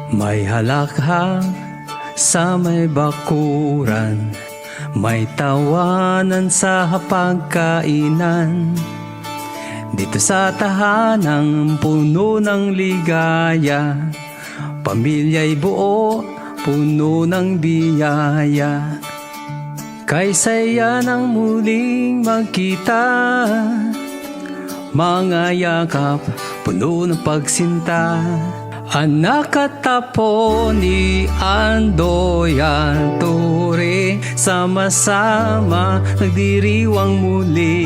May halakhak sa may bakuran, may tawanan sa hapagkainan. Dito sa tahanang puno ng ligaya, pamilya'y buo, puno ng biyaya. Kay saya ng muling magkita, mga yakap, puno ng pagsinta. Anak at apo ni Andoy at Ture, sama-sama nagdiriwang muli.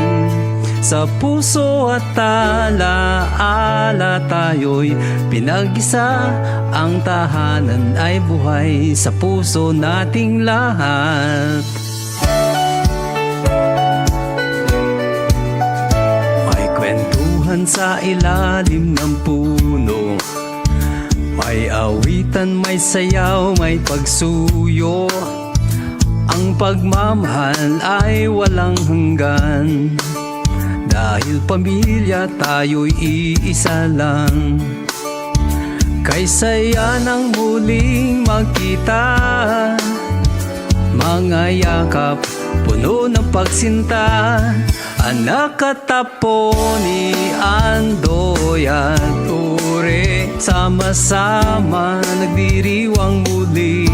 Sa puso at alaala tayo'y pinag-isa, ang tahanan ay buhay sa puso nating lahat. May kwentuhan sa ilalim ng puno, may awitan, may sayaw, may pagsuyo. Ang pagmamahal ay walang hanggan, dahil pamilya tayo'y iisa lang. Kay saya ng muling magkita, mga yakap, puno ng pagsinta. Anak at apo ni Andoy at Ture, sama-sama nagdiriwang muli.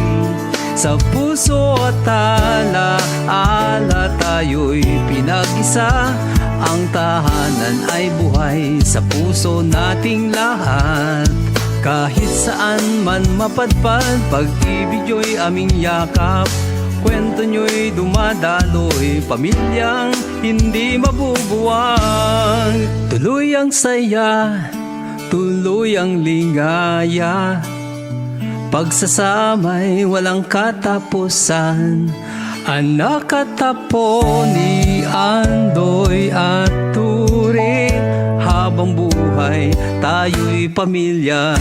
Sa puso at alaala tayo'y pinag-isa, ang tahanan ay buhay sa puso nating lahat. Kahit saan man mapadpad, pag-ibig nyo'y aming yakap. Kwento nyo'y dumadaloy, pamilyang hindi mabubuwag. Tuloy ang saya, tuloy ang ligaya, pagsasama'y walang katapusan. Anak at apo ni Andoy at Ture, habang buhay tayo'y pamilya.